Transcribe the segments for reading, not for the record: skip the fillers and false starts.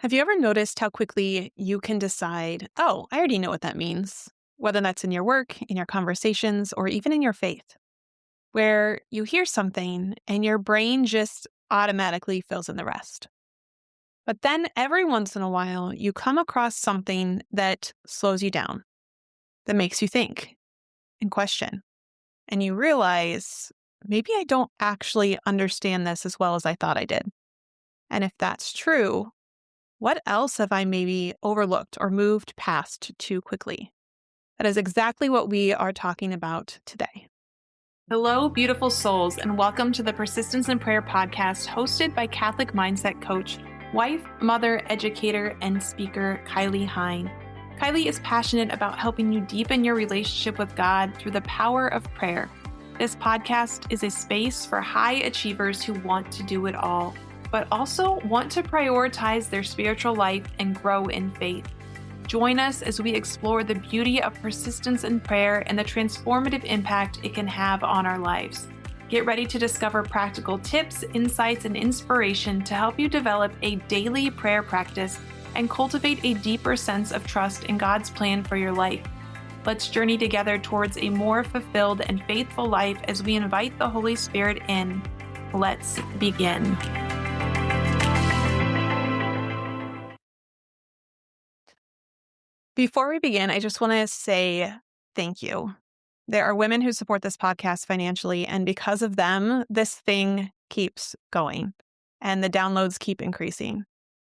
Have you ever noticed how quickly you can decide, oh, I already know what that means? Whether that's in your work, in your conversations, or even in your faith, where you hear something and your brain just automatically fills in the rest. But then every once in a while, you come across something that slows you down, that makes you think and question. And you realize, maybe I don't actually understand this as well as I thought I did. And if that's true, what else have I maybe overlooked or moved past too quickly? That is exactly what we are talking about today. Hello, beautiful souls, and welcome to the Persistence in Prayer podcast hosted by Catholic mindset coach, wife, mother, educator, and speaker Kylie Hine. Kylie is passionate about helping you deepen your relationship with God through the power of prayer. This podcast is a space for high achievers who want to do it all, but also want to prioritize their spiritual life and grow in faith. Join us as we explore the beauty of persistence in prayer and the transformative impact it can have on our lives. Get ready to discover practical tips, insights, and inspiration to help you develop a daily prayer practice and cultivate a deeper sense of trust in God's plan for your life. Let's journey together towards a more fulfilled and faithful life as we invite the Holy Spirit in. Let's begin. Before we begin, I just want to say thank you. There are women who support this podcast financially, and because of them, this thing keeps going, and the downloads keep increasing.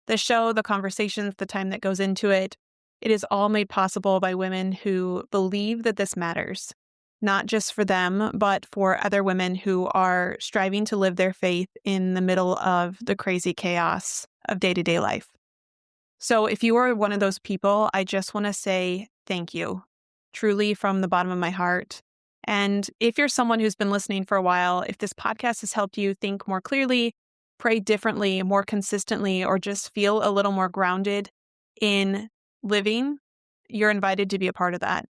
The show, the conversations, the time that goes into it, it is all made possible by women who believe that this matters, not just for them, but for other women who are striving to live their faith in the middle of the crazy chaos of day-to-day life. So if you are one of those people, I just want to say thank you, truly from the bottom of my heart. And if you're someone who's been listening for a while, if this podcast has helped you think more clearly, pray differently, more consistently, or just feel a little more grounded in living, you're invited to be a part of that.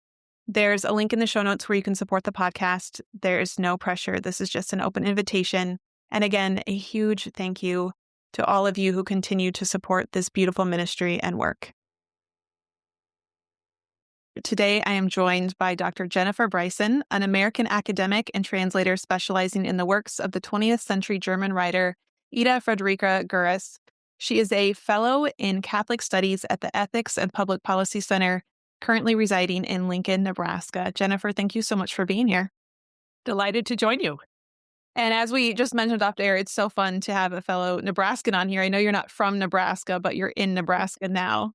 There's a link in the show notes where you can support the podcast. There's no pressure. This is just an open invitation. And again, a huge thank you to all of you who continue to support this beautiful ministry and work. Today, I am joined by Dr. Jennifer Bryson, an American academic and translator specializing in the works of the 20th century German writer Ida Görres. She is a fellow in Catholic Studies at the Ethics and Public Policy Center, currently residing in Lincoln, Nebraska. Jennifer, thank you so much for being here. Delighted to join you. And as we just mentioned off air, it's so fun to have a fellow Nebraskan on here. I know you're not from Nebraska, but you're in Nebraska now.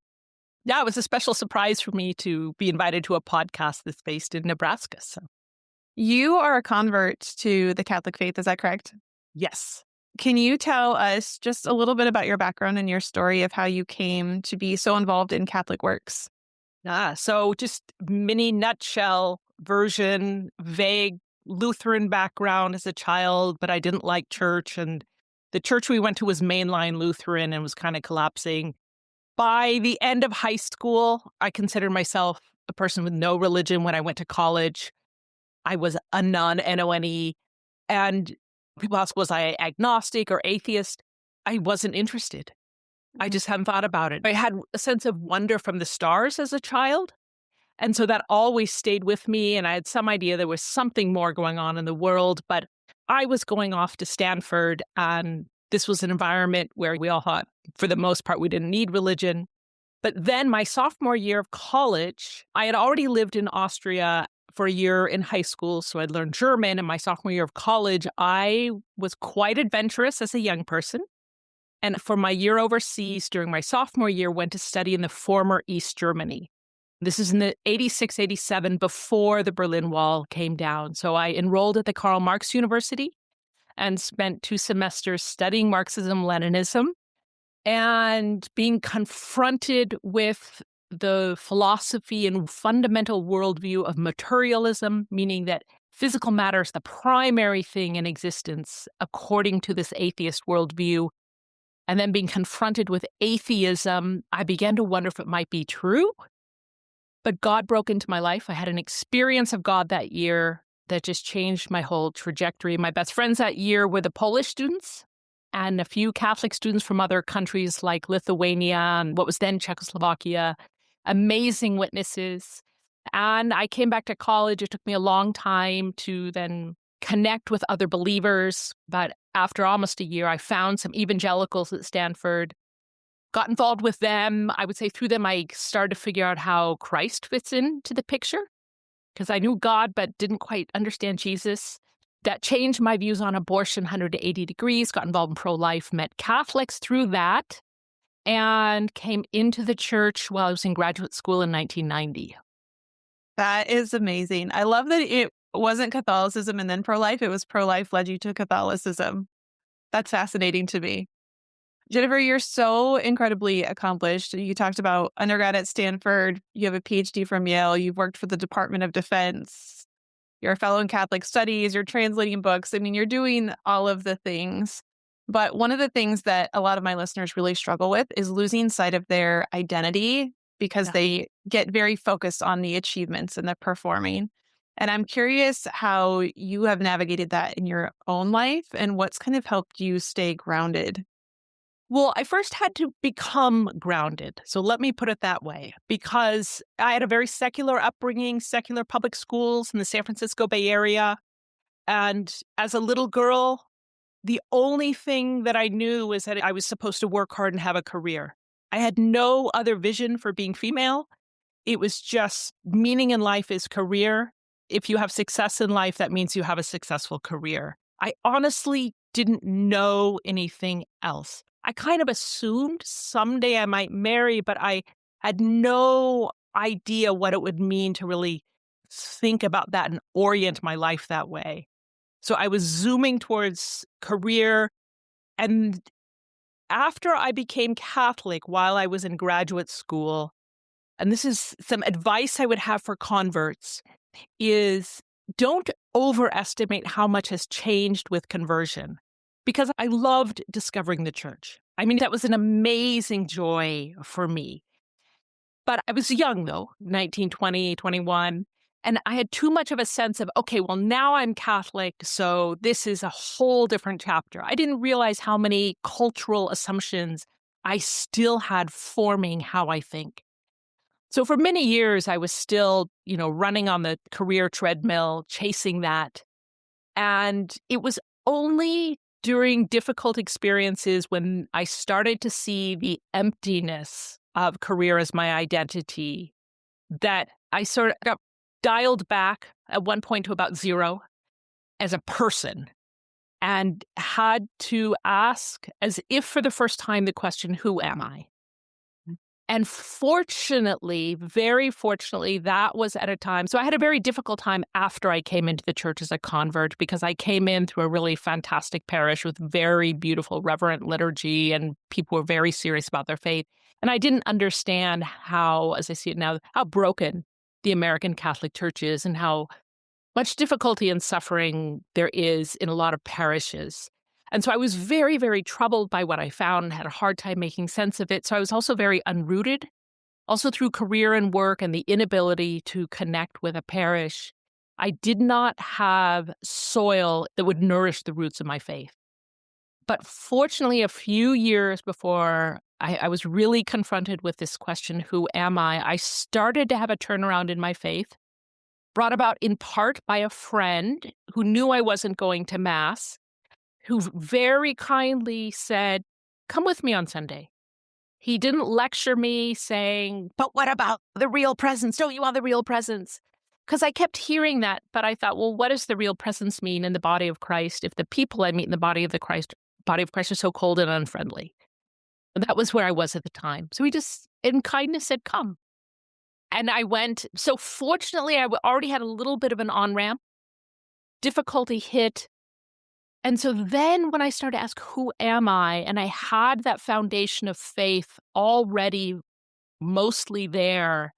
Yeah, it was a special surprise for me to be invited to a podcast that's based in Nebraska. So, you are a convert to the Catholic faith, is that correct? Yes. Can you tell us just a little bit about your background and your story of how you came to be so involved in Catholic works? So just mini nutshell version, vague Lutheran background as a child, but I didn't like church. And the church we went to was mainline Lutheran and was kind of collapsing. By the end of high school, I considered myself a person with no religion. When I went to college, I was a nun, N-O-N-E. And people ask, was I agnostic or atheist? I wasn't interested. I just hadn't thought about it. I had a sense of wonder from the stars as a child. And so that always stayed with me. And I had some idea there was something more going on in the world. But I was going off to Stanford, and this was an environment where we all thought, for the most part, we didn't need religion. But then my sophomore year of college, I had already lived in Austria for a year in high school, so I'd learned German. And my sophomore year of college, I was quite adventurous as a young person. And for my year overseas during my sophomore year, went to study in the former East Germany. This is in the 86, 87, before the Berlin Wall came down. So I enrolled at the Karl Marx University and spent 2 semesters studying Marxism-Leninism and being confronted with the philosophy and fundamental worldview of materialism, meaning that physical matter is the primary thing in existence according to this atheist worldview. And then being confronted with atheism, I began to wonder if it might be true. But God broke into my life. I had an experience of God that year that just changed my whole trajectory. My best friends that year were the Polish students. and a few Catholic students from other countries like Lithuania and what was then Czechoslovakia. Amazing witnesses. And I came back to college. It took me a long time to then connect with other believers. But after almost a year, I found some evangelicals at Stanford, got involved with them. I would say through them, I started to figure out how Christ fits into the picture because I knew God, but didn't quite understand Jesus. That changed my views on abortion 180 degrees, got involved in pro-life, met Catholics through that, and came into the church while I was in graduate school in 1990. That is amazing. I love that it wasn't Catholicism and then pro-life. It was pro-life led you to Catholicism. That's fascinating to me. Jennifer, you're so incredibly accomplished. You talked about undergrad at Stanford. You have a PhD from Yale. You've worked for the Department of Defense. You're a fellow in Catholic studies. You're translating books. I mean, you're doing all of the things. But one of the things that a lot of my listeners really struggle with is losing sight of their identity because Yeah. they get very focused on the achievements and the performing. And I'm curious how you have navigated that in your own life and what's kind of helped you stay grounded. Well, I first had to become grounded. So let me put it that way, because I had a very secular upbringing, secular public schools in the San Francisco Bay Area. And as a little girl, the only thing that I knew was that I was supposed to work hard and have a career. I had no other vision for being female. It was just meaning in life is career. If you have success in life, that means you have a successful career. I honestly didn't know anything else. I kind of assumed someday I might marry, but I had no idea what it would mean to really think about that and orient my life that way. So I was zooming towards career. And after I became Catholic while I was in graduate school, and this is some advice I would have for converts, is don't overestimate how much has changed with conversion. Because I loved discovering the church. I mean, that was an amazing joy for me. But I was young, though, 19, 20, 21. And I had too much of a sense of, okay, well, now I'm Catholic, so this is a whole different chapter. I didn't realize how many cultural assumptions I still had forming how I think. So for many years, I was still, running on the career treadmill, chasing that. And it was only during difficult experiences when I started to see the emptiness of career as my identity that I sort of got dialed back at one point to about zero as a person and had to ask, as if for the first time, the question, who am I? And fortunately, very fortunately, that was at a time. So I had a very difficult time after I came into the church as a convert because I came in through a really fantastic parish with very beautiful, reverent liturgy, and people were very serious about their faith. And I didn't understand how, as I see it now, how broken the American Catholic Church is and how much difficulty and suffering there is in a lot of parishes. And so I was very, very troubled by what I found and had a hard time making sense of it. So I was also very unrooted, also through career and work and the inability to connect with a parish. I did not have soil that would nourish the roots of my faith. But fortunately, a few years before I was really confronted with this question, who am I started to have a turnaround in my faith, brought about in part by a friend who knew I wasn't going to Mass, who very kindly said, come with me on Sunday. He didn't lecture me saying, but what about the real presence? Don't you want the real presence? Because I kept hearing that, but I thought, well, what does the real presence mean in the body of Christ if the people I meet in the body of Christ are so cold and unfriendly? That was where I was at the time. So he just, in kindness, said, come. And I went. So fortunately, I already had a little bit of an on-ramp. Difficulty hit. And so then when I started to ask, who am I? And I had that foundation of faith already mostly there,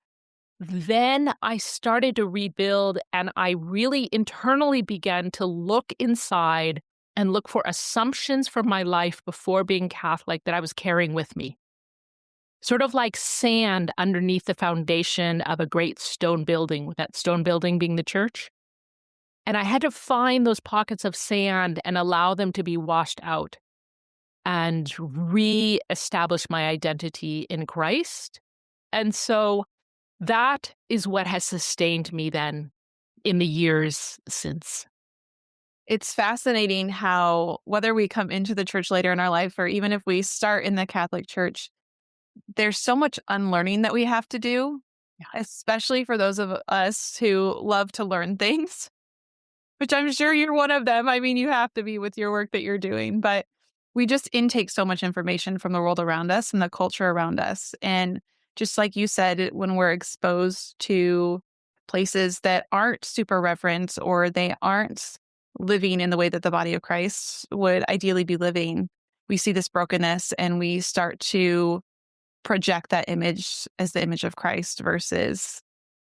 then I started to rebuild and I really internally began to look inside and look for assumptions from my life before being Catholic that I was carrying with me. Sort of like sand underneath the foundation of a great stone building, with that stone building being the church. And I had to find those pockets of sand and allow them to be washed out. and re-establish my identity in Christ. And so that is what has sustained me then in the years since. It's fascinating how, whether we come into the church later in our life or even if we start in the Catholic Church, there's so much unlearning that we have to do, especially for those of us who love to learn things, which I'm sure you're one of them. I mean, you have to be with your work that you're doing, but we just intake so much information from the world around us and the culture around us. And just like you said, when we're exposed to places that aren't super reverent or they aren't living in the way that the body of Christ would ideally be living, we see this brokenness and we start to project that image as the image of Christ versus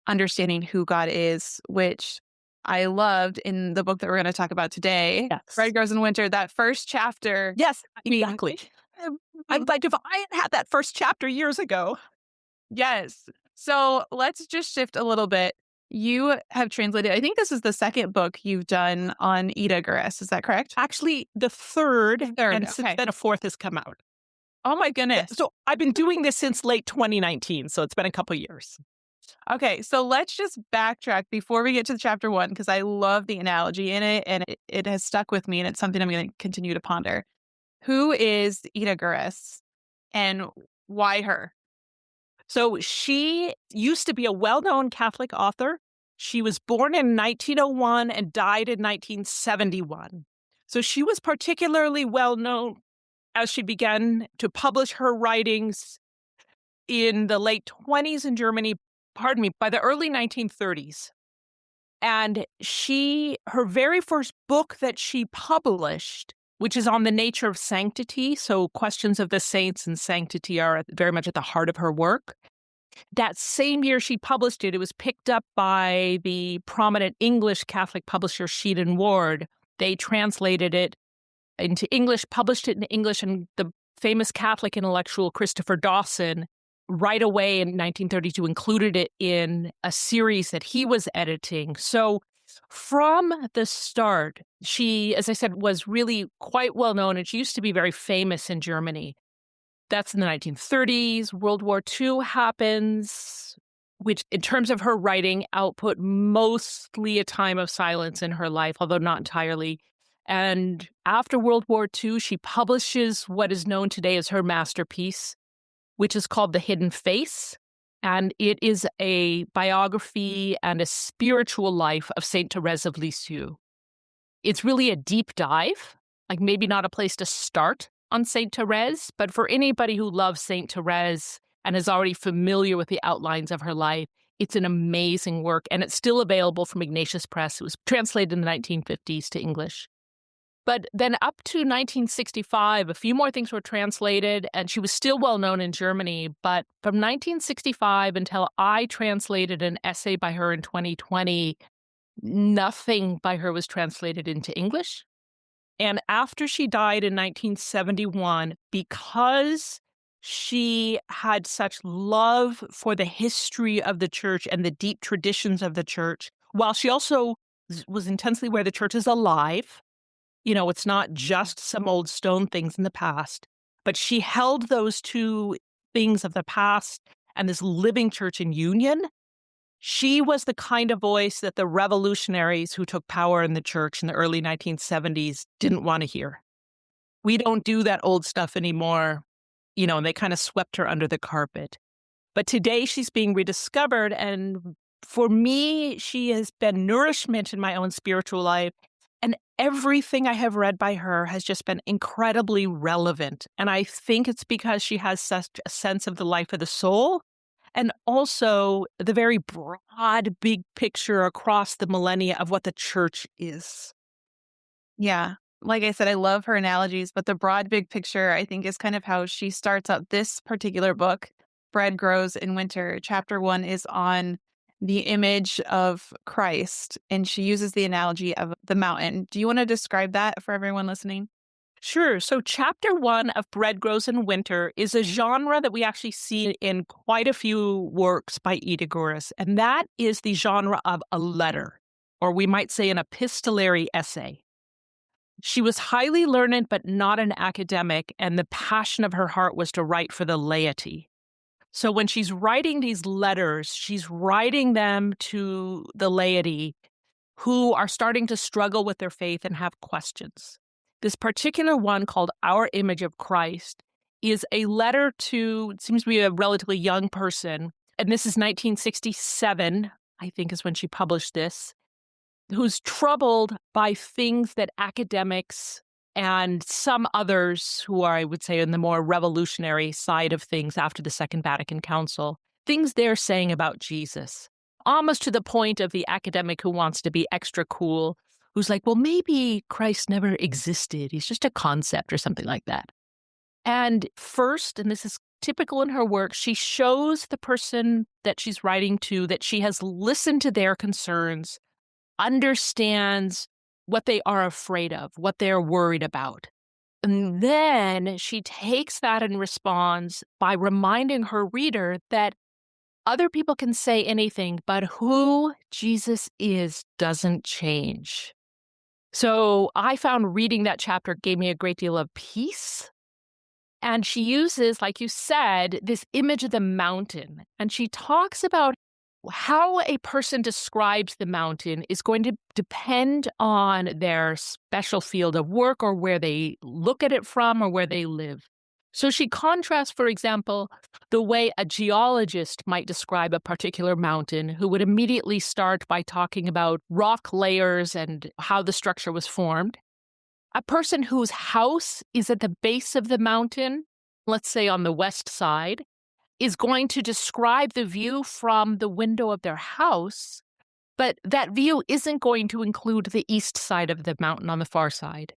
understanding who God is, which I loved in the book that we're going to talk about today, Yes. Bread Grows in Winter, that first chapter. Yes, exactly. I'm like, if I had that first chapter years ago. Yes. So let's just shift a little bit. You have translated, I think this is the second book you've done on Ida Görres. Is that correct? Actually, the third, and since Okay. then a fourth has come out. Oh my goodness. So I've been doing this since late 2019, so it's been a couple years. Okay, so let's just backtrack before we get to chapter 1, because I love the analogy in it, and it has stuck with me, and it's something I'm going to continue to ponder. Who is Ida Görres, and why her? So she used to be a well-known Catholic author. She was born in 1901 and died in 1971. So she was particularly well-known as she began to publish her writings in the late 20s in Germany, by the early 1930s. And her very first book that she published, which is on the nature of sanctity, so questions of the saints and sanctity are very much at the heart of her work. That same year she published it, it was picked up by the prominent English Catholic publisher Sheed and Ward. They translated it into English, published it in English, and the famous Catholic intellectual Christopher Dawson right away in 1932 included it in a series that he was editing. So from the start, she, as I said, was really quite well known, and she used to be very famous in Germany. That's in the 1930s. World War II happens, which in terms of her writing output, mostly a time of silence in her life, although not entirely. And after World War II, she publishes what is known today as her masterpiece, which is called The Hidden Face. And it is a biography and a spiritual life of Saint Therese of Lisieux. It's really a deep dive, like maybe not a place to start on Saint Therese, but for anybody who loves Saint Therese and is already familiar with the outlines of her life, it's an amazing work. And it's still available from Ignatius Press. It was translated in the 1950s to English. But then up to 1965, a few more things were translated, and she was still well known in Germany. But from 1965 until I translated an essay by her in 2020, nothing by her was translated into English. And after she died in 1971, because she had such love for the history of the church and the deep traditions of the church, while she also was intensely aware the church is alive. You know, it's not just some old stone things in the past, but she held those two things of the past and this living church in union. She was the kind of voice that the revolutionaries who took power in the church in the early 1970s didn't want to hear. We don't do that old stuff anymore, you know, and they kind of swept her under the carpet. But today she's being rediscovered, and for me, she has been nourishment in my own spiritual life. And everything I have read by her has just been incredibly relevant. And I think it's because she has such a sense of the life of the soul and also the very broad, big picture across the millennia of what the church is. Yeah. Like I said, I love her analogies, but the broad, big picture, I think, is kind of how she starts out this particular book, Bread Grows in Winter. Chapter 1 is on the image of Christ, and she uses the analogy of the mountain. Do you want to describe that for everyone listening? Sure. So chapter 1 of Bread Grows in Winter is a genre that we actually see in quite a few works by Ida Görres, and that is the genre of a letter, or we might say an epistolary essay. She was highly learned, but not an academic, and the passion of her heart was to write for the laity. So when she's writing these letters, she's writing them to the laity who are starting to struggle with their faith and have questions. This particular one, called Our Image of Christ, is a letter to, it seems to be a relatively young person, and this is 1967, I think is when she published this, who's troubled by things that academics and some others who are, I would say, in the more revolutionary side of things after the Second Vatican Council, things they're saying about Jesus, almost to the point of the academic who wants to be extra cool, who's like, well, maybe Christ never existed. He's just a concept or something like that. And first, and this is typical in her work, she shows the person that she's writing to that she has listened to their concerns, understands what they are afraid of, what they're worried about. And then she takes that and responds by reminding her reader that other people can say anything, but who Jesus is doesn't change. So I found reading that chapter gave me a great deal of peace. And she uses, like you said, this image of the mountain. And she talks about how a person describes the mountain is going to depend on their special field of work or where they look at it from or where they live. So she contrasts, for example, the way a geologist might describe a particular mountain, who would immediately start by talking about rock layers and how the structure was formed. A person whose house is at the base of the mountain, let's say on the west side, is going to describe the view from the window of their house, but that view isn't going to include the east side of the mountain on the far side.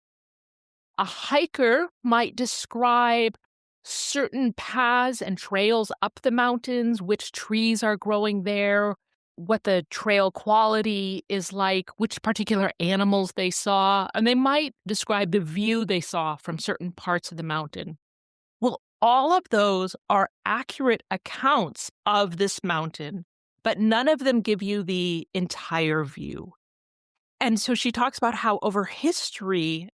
A hiker might describe certain paths and trails up the mountains, which trees are growing there, what the trail quality is like, which particular animals they saw, and they might describe the view they saw from certain parts of the mountain. Well, all of those are accurate accounts of this mountain, but none of them give you the entire view. And so she talks about how over history,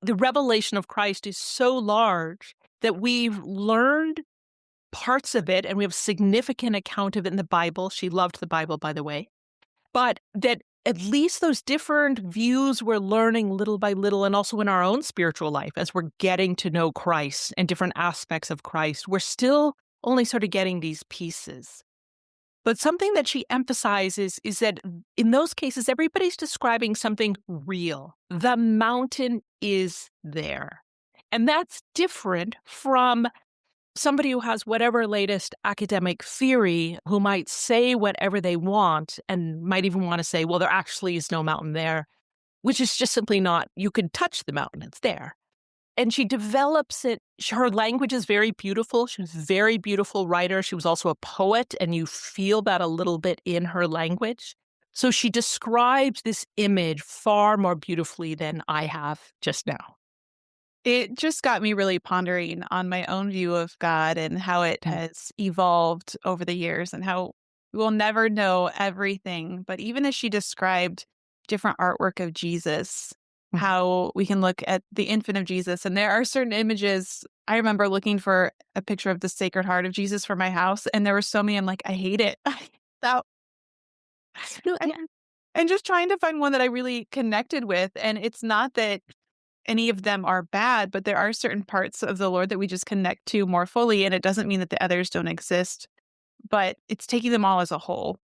the revelation of Christ is so large that we've learned parts of it, and we have significant account of it in the Bible. She loved the Bible, by the way. But that at least those different views we're learning little by little, and also in our own spiritual life, as we're getting to know Christ and different aspects of Christ, we're still only sort of getting these pieces. But something that she emphasizes is that in those cases, everybody's describing something real. The mountain is there. And that's different from somebody who has whatever latest academic theory, who might say whatever they want and might even want to say, well, there actually is no mountain there, which is just simply not. You can touch the mountain, it's there. And she develops it. Her language is very beautiful. She was a very beautiful writer. She was also a poet, and you feel that a little bit in her language. So she describes this image far more beautifully than I have just now. It just got me really pondering on my own view of God and how it Mm. has evolved over the years and how we will never know everything. But even as she described different artwork of Jesus, Mhm. how we can look at the infant of Jesus, and there are certain images. I remember looking for a picture of the Sacred Heart of Jesus for my house, and there were so many. I'm like, I hate it. that No, and, yeah. and just trying to find one that I really connected with. And it's not that any of them are bad, but there are certain parts of the Lord that we just connect to more fully. And it doesn't mean that the others don't exist, but it's taking them all as a whole.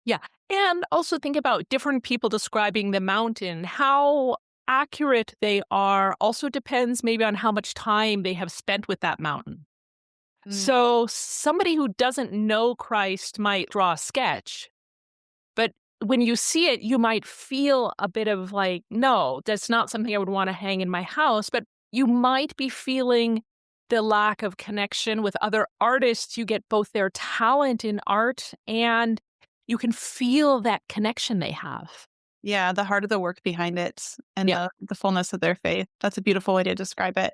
Yeah. And also think about different people describing the mountain. How accurate they are also depends maybe on how much time they have spent with that mountain. Mm. So somebody who doesn't know Christ might draw a sketch, but when you see it, you might feel a bit of like, no, that's not something I would want to hang in my house. But you might be feeling the lack of connection with other artists. You get both their talent in art and you can feel that connection they have. Yeah, the heart of the work behind it and Yeah. the fullness of their faith. That's a beautiful way to describe it.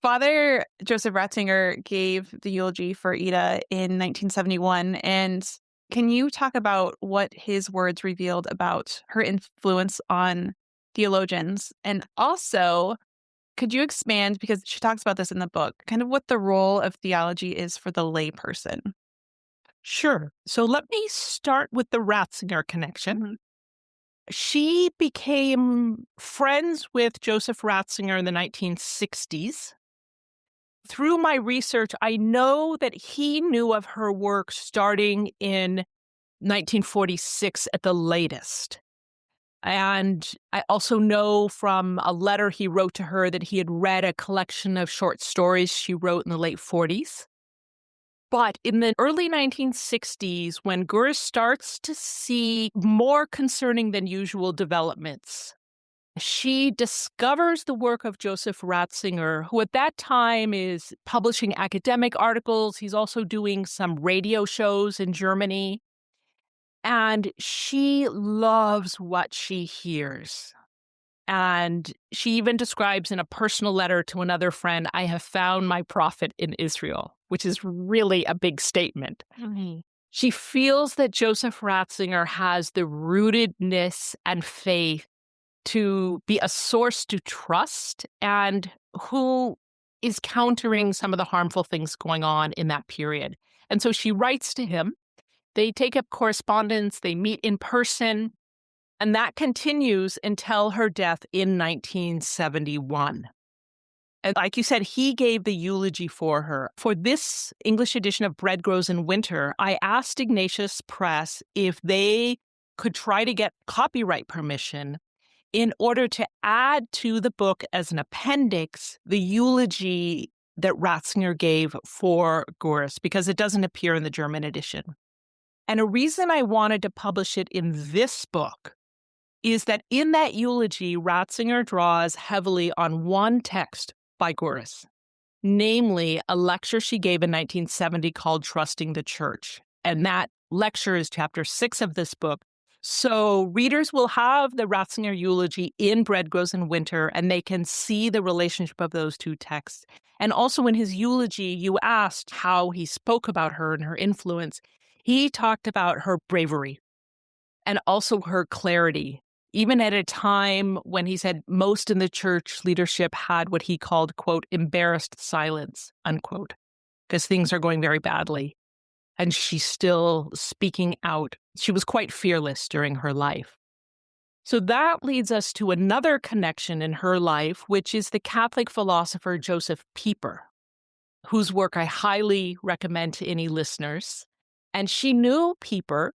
Father Joseph Ratzinger gave the eulogy for Ida in 1971. And can you talk about what his words revealed about her influence on theologians? And also, could you expand, because she talks about this in the book, kind of what the role of theology is for the layperson? Sure. So let me start with the Ratzinger connection. Mhm. She became friends with Joseph Ratzinger in the 1960s. Through my research, I know that he knew of her work starting in 1946 at the latest. And I also know from a letter he wrote to her that he had read a collection of short stories she wrote in the late 40s. But in the early 1960s, when Görres starts to see more concerning than usual developments, she discovers the work of Joseph Ratzinger, who at that time is publishing academic articles. He's also doing some radio shows in Germany. And she loves what she hears. And she even describes in a personal letter to another friend, I have found my prophet in Israel, which is really a big statement. Mhm. She feels that Joseph Ratzinger has the rootedness and faith to be a source to trust and who is countering some of the harmful things going on in that period. And so she writes to him. They take up correspondence, they meet in person, and that continues until her death in 1971. And like you said, he gave the eulogy for her. For this English edition of Bread Grows in Winter, I asked Ignatius Press if they could try to get copyright permission in order to add to the book as an appendix the eulogy that Ratzinger gave for Görres, because it doesn't appear in the German edition. And a reason I wanted to publish it in this book is that in that eulogy, Ratzinger draws heavily on one text by Görres, namely a lecture she gave in 1970 called Trusting the Church. And that lecture is chapter 6 of this book. So readers will have the Ratzinger eulogy in Bread Grows in Winter, and they can see the relationship of those two texts. And also in his eulogy, you asked how he spoke about her and her influence. He talked about her bravery and also her clarity, even at a time when he said most in the church leadership had what he called, quote, embarrassed silence, unquote, because things are going very badly. And she's still speaking out. She was quite fearless during her life. So that leads us to another connection in her life, which is the Catholic philosopher Joseph Pieper, whose work I highly recommend to any listeners. And she knew Pieper,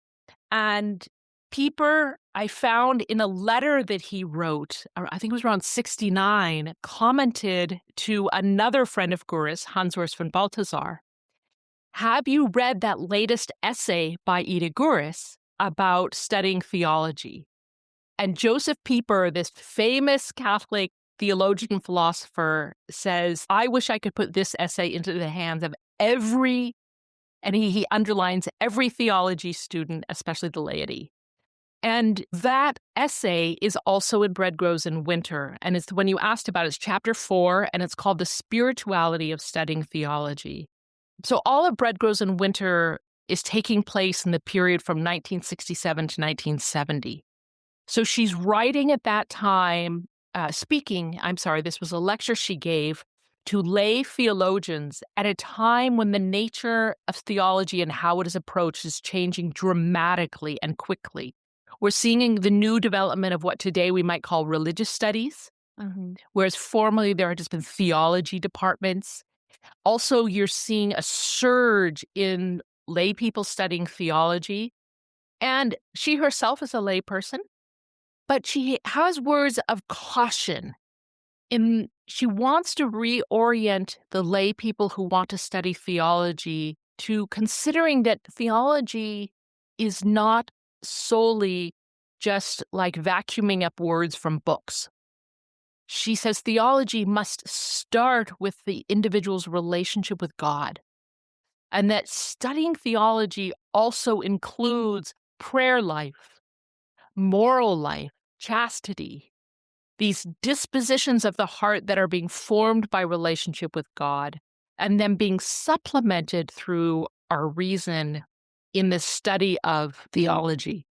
and Pieper, I found in a letter that he wrote, I think it was around 69, commented to another friend of Görres, Hans Urs von Balthasar, have you read that latest essay by Ida Görres about studying theology? And Joseph Pieper, this famous Catholic theologian and philosopher, says, I wish I could put this essay into the hands of every, and he underlines every theology student, especially the laity. And that essay is also in Bread Grows in Winter. And it's the one you asked about. It's chapter 4, and it's called The Spirituality of Studying Theology. So all of Bread Grows in Winter is taking place in the period from 1967 to 1970. So she's writing at that time, this was a lecture she gave to lay theologians at a time when the nature of theology and how it is approached is changing dramatically and quickly. We're seeing the new development of what today we might call religious studies, whereas formerly there had just been theology departments. Also, you're seeing a surge in lay people studying theology. And she herself is a lay person, but she has words of caution. She wants to reorient the lay people who want to study theology to considering that theology is not solely just like vacuuming up words from books. She says theology must start with the individual's relationship with God, and that studying theology also includes prayer life, moral life, chastity, these dispositions of the heart that are being formed by relationship with God, and then being supplemented through our reason in the study of theology.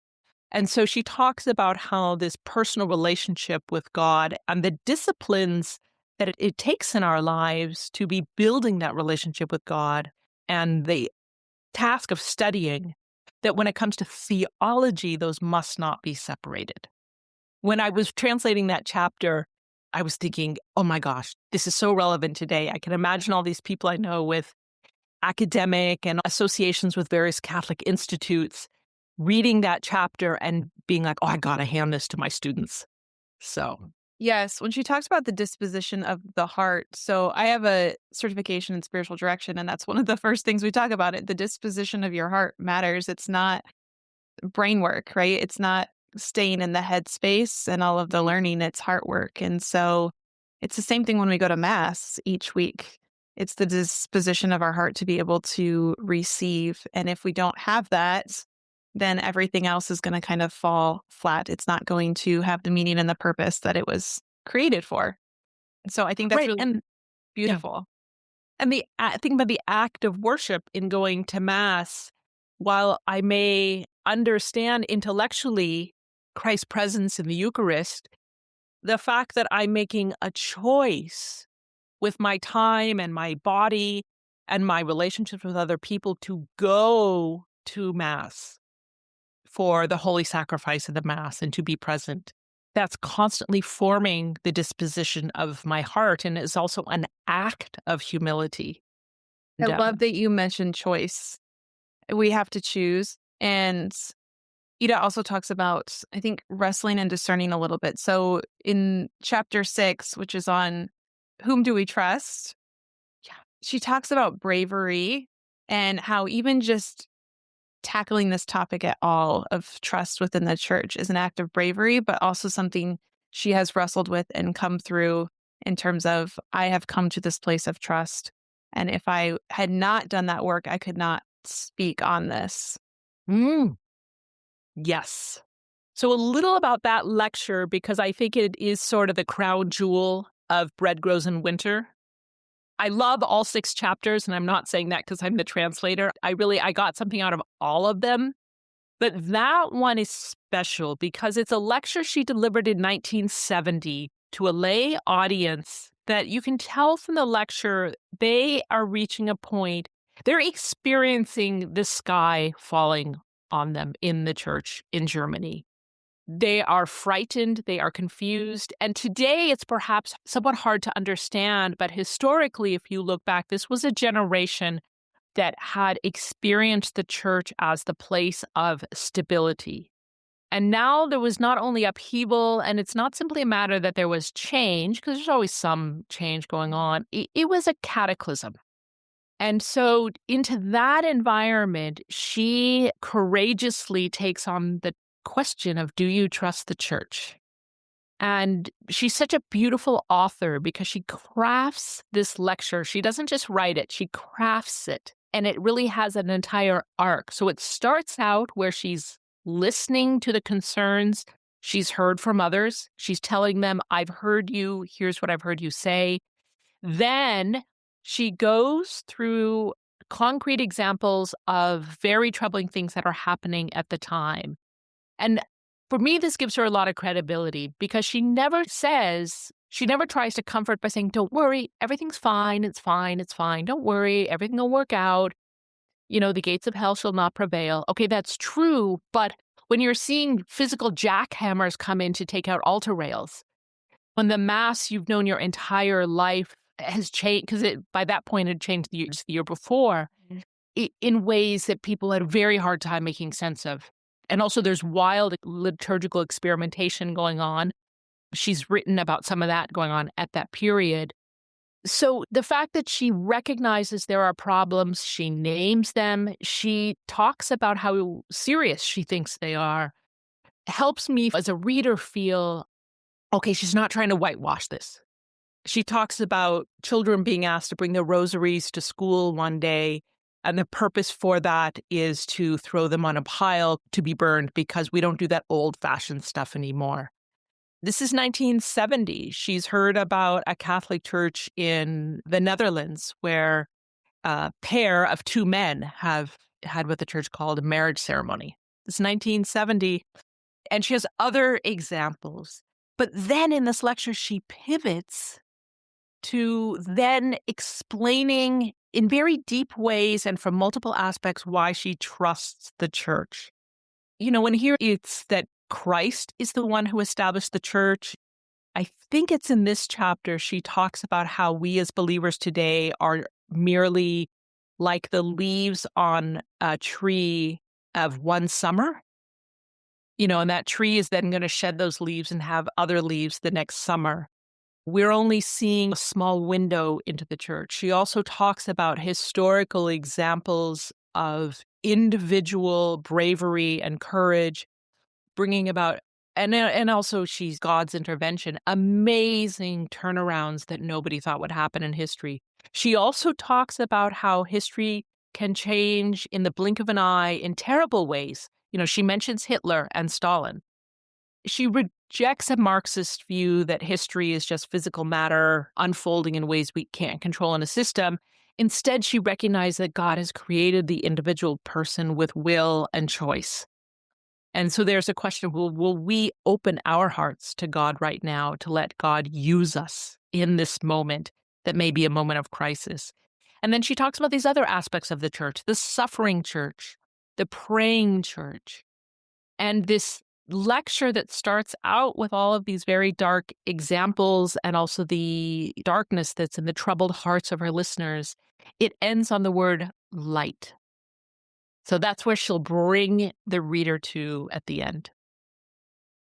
And so she talks about how this personal relationship with God and the disciplines that it takes in our lives to be building that relationship with God and the task of studying, that when it comes to theology, those must not be separated. When I was translating that chapter, I was thinking, oh my gosh, this is so relevant today. I can imagine all these people I know with academic and associations with various Catholic institutes reading that chapter and being like, oh, I got to hand this to my students. So, Yes, when she talks about the disposition of the heart, so I have a certification in spiritual direction, and that's one of the first things we talk about it. The disposition of your heart matters. It's not brain work, right? It's not staying in the head space and all of the learning, it's heart work. And so it's the same thing when we go to mass each week. It's the disposition of our heart to be able to receive. And if we don't have that, then everything else is going to kind of fall flat. It's not going to have the meaning and the purpose that it was created for. So I think that's right. really And yeah. beautiful. And think about the act of worship in going to Mass. While I may understand intellectually Christ's presence in the Eucharist, the fact that I'm making a choice with my time and my body and my relationships with other people to go to Mass for the holy sacrifice of the Mass and to be present. That's constantly forming the disposition of my heart, and is also an act of humility. I And, love that you mentioned choice. We have to choose. And Ida also talks about, I think, wrestling and discerning a little bit. So in chapter 6, which is on whom do we trust? Yeah. She talks about bravery and how even just tackling this topic at all of trust within the church is an act of bravery, but also something she has wrestled with and come through in terms of, I have come to this place of trust. And if I had not done that work, I could not speak on this. mm, yes. So a little about that lecture, because I think it is sort of the crown jewel of Bread Grows in Winter. I love all 6 chapters, and I'm not saying that because I'm the translator. I got something out of all of them. But that one is special because it's a lecture she delivered in 1970 to a lay audience that you can tell from the lecture they are reaching a point. They're experiencing the sky falling on them in the church in Germany. They are frightened, they are confused, and today it's perhaps somewhat hard to understand, but historically, if you look back, this was a generation that had experienced the church as the place of stability. And now there was not only upheaval, and it's not simply a matter that there was change, because there's always some change going on. It was a cataclysm. And so, into that environment, she courageously takes on the question of, do you trust the church? And she's such a beautiful author because she crafts this lecture. She doesn't just write it, she crafts it. And it really has an entire arc. So it starts out where she's listening to the concerns she's heard from others. She's telling them, I've heard you. Here's what I've heard you say. Then she goes through concrete examples of very troubling things that are happening at the time. And for me, this gives her a lot of credibility because she never tries to comfort by saying, don't worry, everything's fine, it's fine, it's fine, don't worry, everything will work out. You know, the gates of hell shall not prevail. Okay, that's true, but when you're seeing physical jackhammers come in to take out altar rails, when the Mass you've known your entire life has changed, because by that point it had changed the year before, in ways that people had a very hard time making sense of. And also there's wild liturgical experimentation going on. She's written about some of that going on at that period. So the fact that she recognizes there are problems, she names them, she talks about how serious she thinks they are, helps me as a reader feel, okay, she's not trying to whitewash this. She talks about children being asked to bring their rosaries to school one day, and the purpose for that is to throw them on a pile to be burned because we don't do that old-fashioned stuff anymore. This is 1970. She's heard about a Catholic church in the Netherlands where a pair of 2 men have had what the church called a marriage ceremony. It's 1970. And she has other examples. But then in this lecture, she pivots to then explaining in very deep ways and from multiple aspects why she trusts the church. When here it's that Christ is the one who established the church. I think it's in this chapter she talks about how we as believers today are merely like the leaves on a tree of one summer. And that tree is then going to shed those leaves and have other leaves the next summer. We're only seeing a small window into the church. She also talks about historical examples of individual bravery and courage, bringing about, and also she's God's intervention, amazing turnarounds that nobody thought would happen in history. She also talks about how history can change in the blink of an eye in terrible ways. She mentions Hitler and Stalin. She rejects a Marxist view that history is just physical matter unfolding in ways we can't control in a system. Instead, she recognized that God has created the individual person with will and choice. And so there's a question of, will we open our hearts to God right now to let God use us in this moment that may be a moment of crisis? And then she talks about these other aspects of the church, the suffering church, the praying church, and this lecture that starts out with all of these very dark examples and also the darkness that's in the troubled hearts of her listeners. It ends on the word light. So that's where she'll bring the reader to at the end.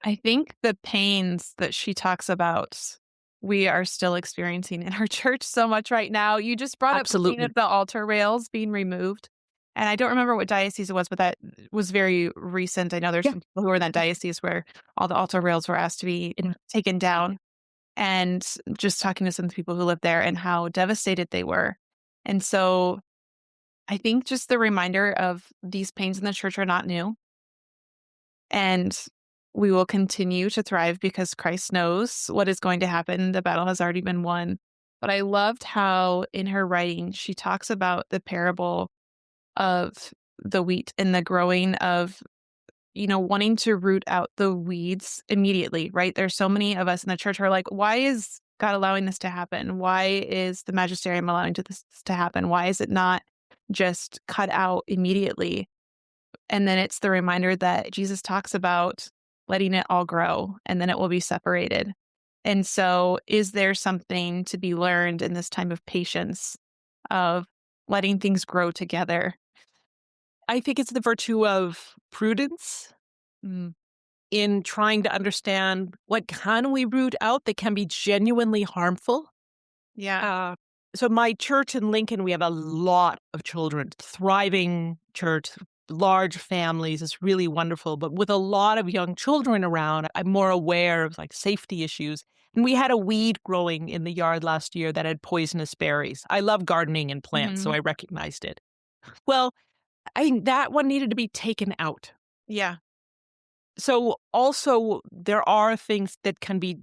I think the pains that she talks about, we are still experiencing in our church so much right now. You just brought up the pain Absolutely. of the altar rails being removed. And I don't remember what diocese it was, but that was very recent. I know there's Yeah. some people who are in that diocese where all the altar rails were asked to be taken down. And just talking to some people who live there and how devastated they were. And so I think just the reminder of these pains in the church are not new. And we will continue to thrive because Christ knows what is going to happen. The battle has already been won. But I loved how in her writing, she talks about the parable of the wheat and the growing of, wanting to root out the weeds immediately, right? There's so many of us in the church who are like, why is God allowing this to happen? Why is the magisterium allowing this to happen? Why is it not just cut out immediately? And then it's the reminder that Jesus talks about letting it all grow and then it will be separated. And so, is there something to be learned in this time of patience, of letting things grow together? I think it's the virtue of prudence Mm, in trying to understand what can we root out that can be genuinely harmful. yeah. Uh, so my church in Lincoln, we have a lot of children, thriving church, large families. It's really wonderful. But with a lot of young children around, I'm more aware of like safety issues. And we had a weed growing in the yard last year that had poisonous berries. I love gardening and plants, so Mhm. I recognized it. Well, I think that one needed to be taken out. Yeah. So also there are things that can be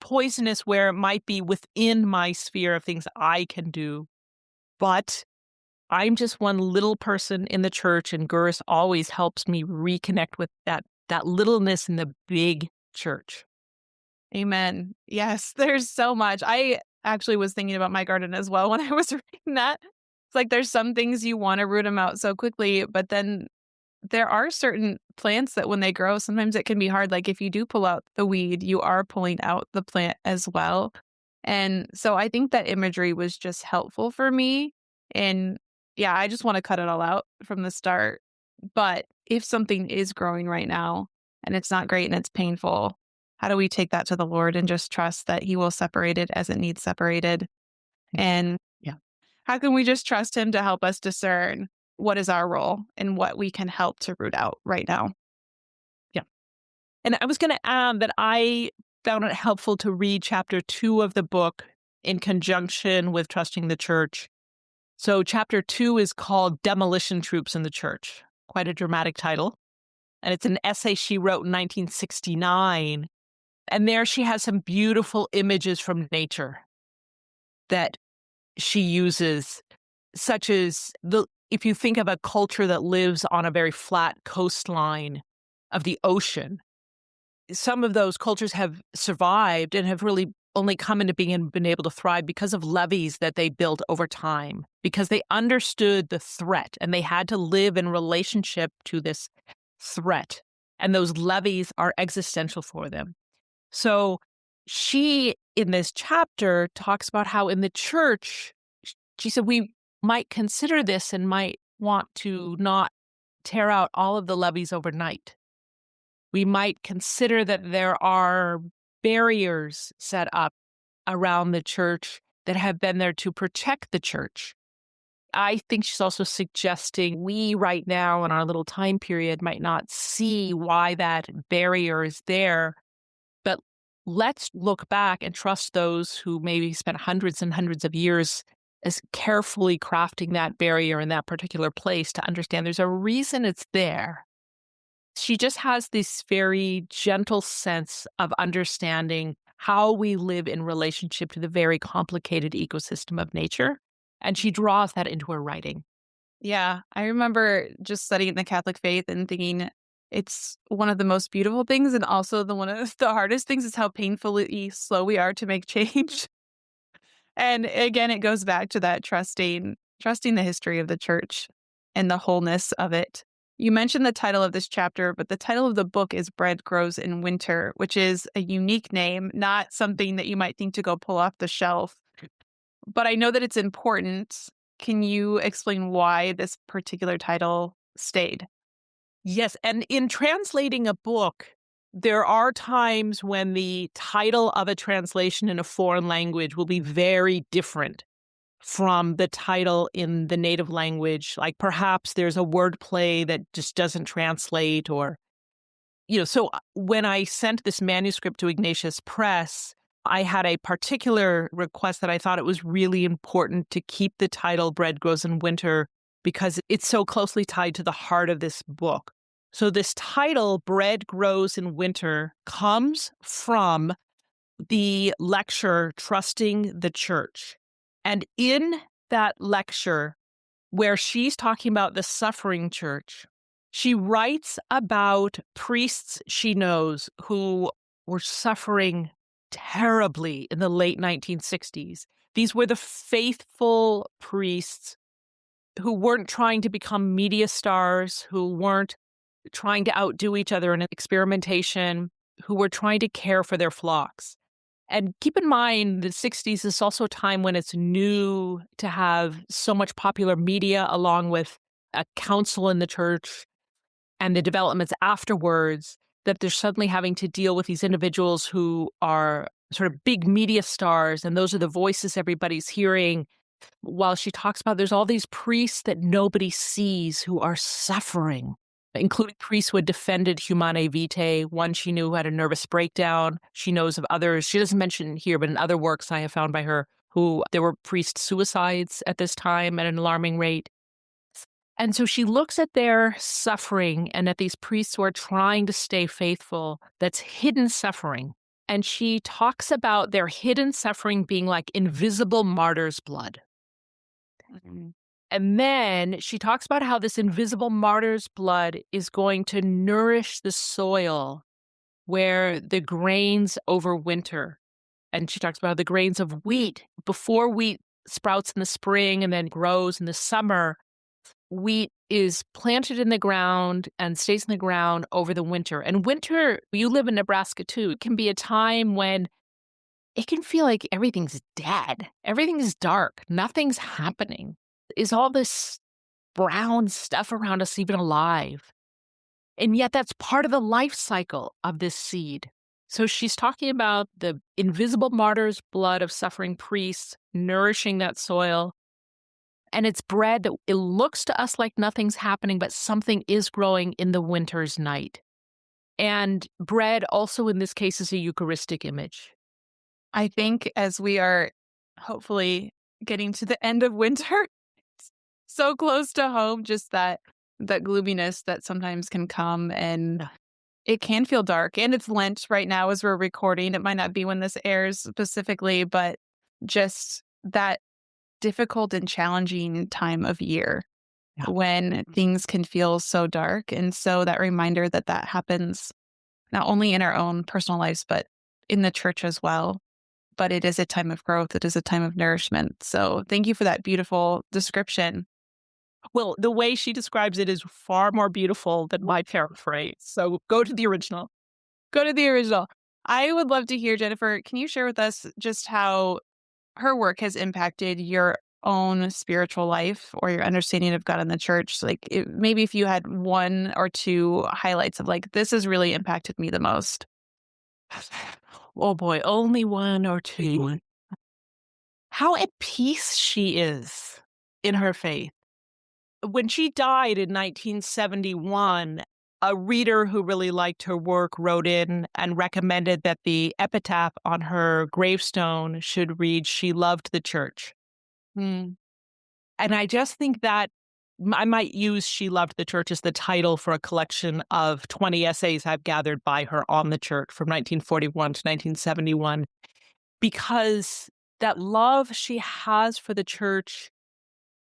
poisonous where it might be within my sphere of things I can do. But I'm just one little person in the church, and Görres always helps me reconnect with that littleness in the big church. Amen. Yes, there's so much. I actually was thinking about my garden as well when I was reading that. It's like there's some things you want to root them out so quickly, but then there are certain plants that when they grow, sometimes it can be hard. Like if you do pull out the weed, you are pulling out the plant as well. And so I think that imagery was just helpful for me. And yeah, I just want to cut it all out from the start. But if something is growing right now and it's not great and it's painful, how do we take that to the Lord and just trust that He will separate it as it needs separated? And Yeah. how can we just trust Him to help us discern what is our role and what we can help to root out right now? Yeah. And I was going to add that I found it helpful to read chapter 2 of the book in conjunction with trusting the church. So chapter 2 is called Demolition Troops in the Church. Quite a dramatic title. And it's an essay she wrote in 1969. And there she has some beautiful images from nature that she uses, such as if you think of a culture that lives on a very flat coastline of the ocean, some of those cultures have survived and have really only come into being and been able to thrive because of levees that they built over time, because they understood the threat and they had to live in relationship to this threat. And those levees are existential for them. So she, in this chapter, talks about how in the church, she said, we might consider this and might want to not tear out all of the levees overnight. We might consider that there are barriers set up around the church that have been there to protect the church. I think she's also suggesting we right now in our little time period might not see why that barrier is there, but let's look back and trust those who maybe spent hundreds and hundreds of years as carefully crafting that barrier in that particular place to understand there's a reason it's there. She just has this very gentle sense of understanding how we live in relationship to the very complicated ecosystem of nature. And she draws that into her writing. Yeah, I remember just studying the Catholic faith and thinking it's one of the most beautiful things and also the one of the hardest things is how painfully slow we are to make change. And again, it goes back to that trusting the history of the church and the wholeness of it. You mentioned the title of this chapter, but the title of the book is Bread Grows in Winter, which is a unique name, not something that you might think to go pull off the shelf. But I know that it's important. Can you explain why this particular title stayed? Yes, and in translating a book, there are times when the title of a translation in a foreign language will be very different from the title in the native language. Like perhaps there's a wordplay that just doesn't translate or, so when I sent this manuscript to Ignatius Press, I had a particular request that I thought it was really important to keep the title Bread Grows in Winter because it's so closely tied to the heart of this book. So this title, Bread Grows in Winter, comes from the lecture, Trusting the Church. And in that lecture, where she's talking about the suffering church, she writes about priests she knows who were suffering terribly in the late 1960s. These were the faithful priests who weren't trying to become media stars, who weren't trying to outdo each other in experimentation, who were trying to care for their flocks. And keep in mind, the 60s is also a time when it's new to have so much popular media along with a council in the church and the developments afterwards that they're suddenly having to deal with these individuals who are sort of big media stars, and those are the voices everybody's hearing. While she talks about there's all these priests that nobody sees who are suffering, including priests who had defended Humanae Vitae, one she knew who had a nervous breakdown. She knows of others. She doesn't mention here, but in other works I have found by her, who there were priest suicides at this time at an alarming rate. And so she looks at their suffering and at these priests who are trying to stay faithful, that's hidden suffering. And she talks about their hidden suffering being like invisible martyr's blood. Mhm. And then she talks about how this invisible martyr's blood is going to nourish the soil where the grains overwinter. And she talks about the grains of wheat. Before wheat sprouts in the spring and then grows in the summer, wheat is planted in the ground and stays in the ground over the winter. And winter, you live in Nebraska too, it can be a time when it can feel like everything's dead. Everything's dark. Nothing's happening. Is all this brown stuff around us even alive? And yet that's part of the life cycle of this seed. So she's talking about the invisible martyr's blood of suffering priests nourishing that soil. And it's bread that it looks to us like nothing's happening, but something is growing in the winter's night. And bread also in this case is a Eucharistic image. I think as we are hopefully getting to the end of winter, so close to home, just that gloominess that sometimes can come and it can feel dark. And it's Lent right now as we're recording. It might not be when this airs specifically, but just that difficult and challenging time of year Yeah. when things can feel so dark. And so that reminder that that happens not only in our own personal lives, but in the church as well. But it is a time of growth. It is a time of nourishment. So thank you for that beautiful description. Well, the way she describes it is far more beautiful than my paraphrase. So go to the original. Go to the original. I would love to hear, Jennifer, can you share with us just how her work has impacted your own spiritual life or your understanding of God in the church? Like, maybe if you had one or two highlights of like, this has really impacted me the most. Oh boy, only one or two. How at peace she is in her faith. When she died in 1971, a reader who really liked her work wrote in and recommended that the epitaph on her gravestone should read, "She loved the church." Hmm. And I just think that I might use "She Loved the Church" as the title for a collection of 20 essays I've gathered by her on the church from 1941 to 1971, because that love she has for the church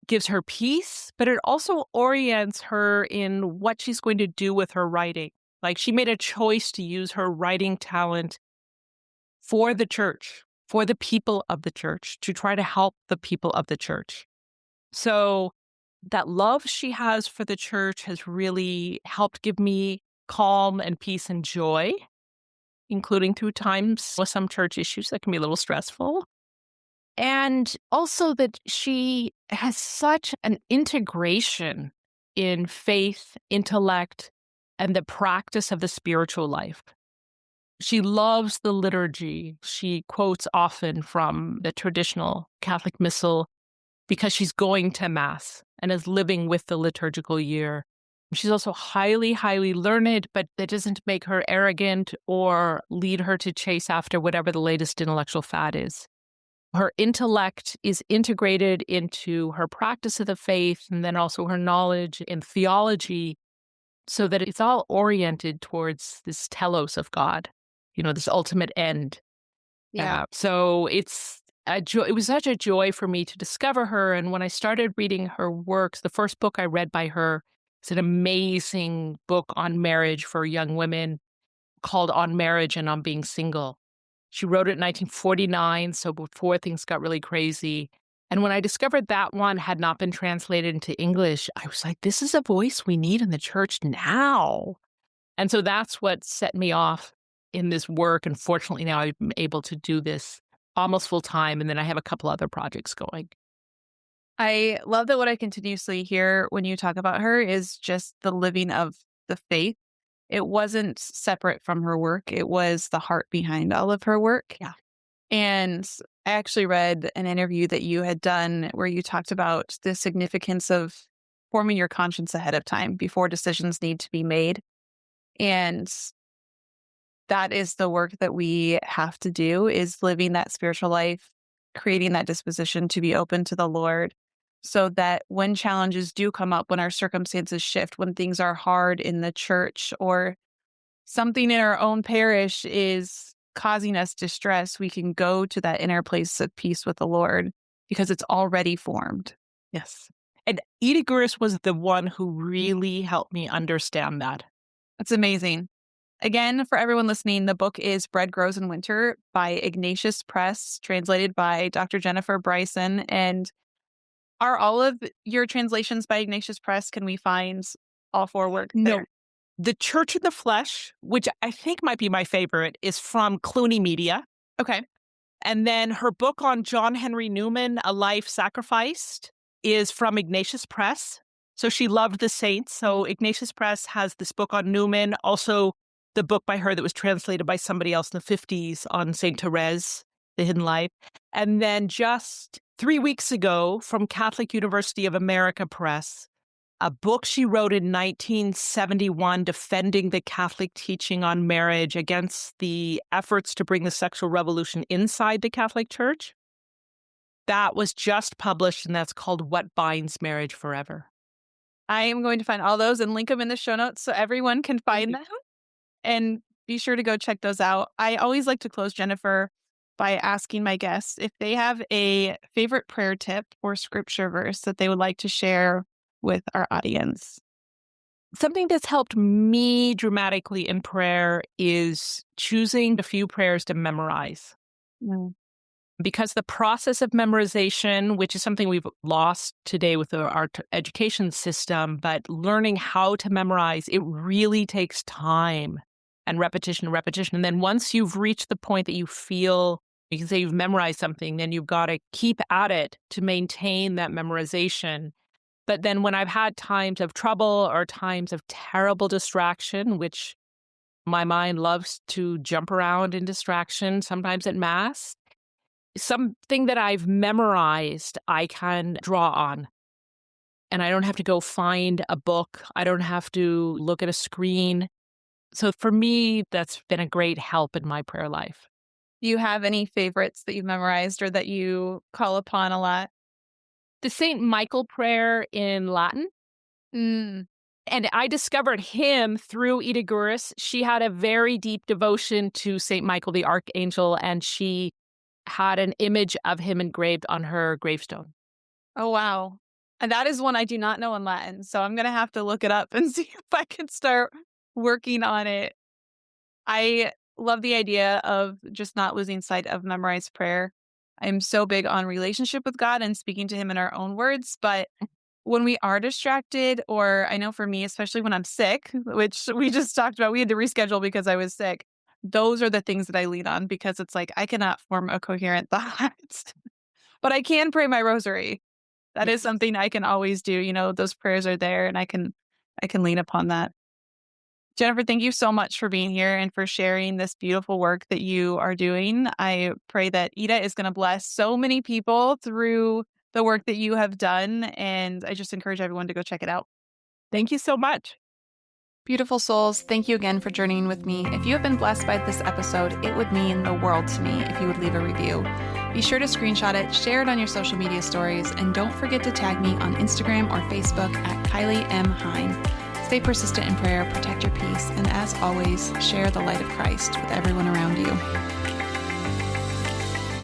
gives her peace, but it also orients her in what she's going to do with her writing. Like, she made a choice to use her writing talent for the church, for the people of the church, to try to help the people of the church. So that love she has for the church has really helped give me calm and peace and joy, including through times with some church issues that can be a little stressful. And also that she has such an integration in faith, intellect, and the practice of the spiritual life. She loves the liturgy. She quotes often from the traditional Catholic Missal because she's going to Mass and is living with the liturgical year. She's also highly, highly learned, but that doesn't make her arrogant or lead her to chase after whatever the latest intellectual fad is. Her intellect is integrated into her practice of the faith and then also her knowledge in theology, so that it's all oriented towards this telos of God, this ultimate end. Yeah. So it's a joy. It was such a joy for me to discover her. And when I started reading her works, the first book I read by her is an amazing book on marriage for young women called On Marriage and on Being Single. She wrote it in 1949, so before things got really crazy. And when I discovered that one had not been translated into English, I was like, this is a voice we need in the church now. And so that's what set me off in this work. And fortunately, now I'm able to do this almost full time. And then I have a couple other projects going. I love that what I continuously hear when you talk about her is just the living of the faith. It wasn't separate from her work. It was the heart behind all of her work. Yeah. And I actually read an interview that you had done where you talked about the significance of forming your conscience ahead of time before decisions need to be made. And that is the work that we have to do, is living that spiritual life, creating that disposition to be open to the Lord, so that when challenges do come up, when our circumstances shift, when things are hard in the church or something in our own parish is causing us distress, we can go to that inner place of peace with the Lord because it's already formed. Yes. And Ida Görres was the one who really helped me understand that. That's amazing. Again, for everyone listening, the book is Bread Grows in Winter by Ignatius Press, translated by Dr. Jennifer Bryson. And are all of your translations by Ignatius Press? Can we find all four works No. there? The Church in the Flesh, which I think might be my favorite, is from Clooney Media. Okay. And then her book on John Henry Newman, A Life Sacrificed, is from Ignatius Press. So she loved the saints. So Ignatius Press has this book on Newman, also the book by her that was translated by somebody else in the 50s on St. Therese, The Hidden Life. And then just 3 weeks ago from Catholic University of America Press, a book she wrote in 1971 defending the Catholic teaching on marriage against the efforts to bring the sexual revolution inside the Catholic Church. That was just published, and that's called What Binds Marriage Forever. I am going to find all those and link them in the show notes so everyone can find them. And be sure to go check those out. I always like to close, Jennifer, by asking my guests if they have a favorite prayer tip or scripture verse that they would like to share with our audience. Something that's helped me dramatically in prayer is choosing a few prayers to memorize. Mm. Because the process of memorization, which is something we've lost today with our education system, but learning how to memorize, it really takes time and repetition and repetition. And then once you've reached the point that you feel, you can say you've memorized something, then you've got to keep at it to maintain that memorization. But then when I've had times of trouble or times of terrible distraction, which my mind loves to jump around in distraction, sometimes at mass, something that I've memorized, I can draw on. And I don't have to go find a book. I don't have to look at a screen. So for me, that's been a great help in my prayer life. Do you have any favorites that you've memorized or that you call upon a lot? The St. Michael prayer in Latin. Mm. And I discovered him through Ida Görres. She had a very deep devotion to St. Michael the Archangel, and she had an image of him engraved on her gravestone. Oh, wow. And that is one I do not know in Latin, so I'm gonna have to look it up and see if I can start working on it. I love the idea of just not losing sight of memorized prayer. I'm so big on relationship with God and speaking to him in our own words, but when we are distracted, or I know for me, especially when I'm sick, which we just talked about, we had to reschedule because I was sick. Those are the things that I lean on because it's like I cannot form a coherent thought, but I can pray my rosary. That is Yes. something I can always do. Those prayers are there and I can lean upon that. Jennifer, thank you so much for being here and for sharing this beautiful work that you are doing. I pray that Ida is going to bless so many people through the work that you have done. And I just encourage everyone to go check it out. Thank you so much. Beautiful souls, thank you again for journeying with me. If you have been blessed by this episode, it would mean the world to me if you would leave a review. Be sure to screenshot it, share it on your social media stories, and don't forget to tag me on Instagram or Facebook at Kylie M. Hine. Stay persistent in prayer, protect your peace, and as always, share the light of Christ with everyone around you.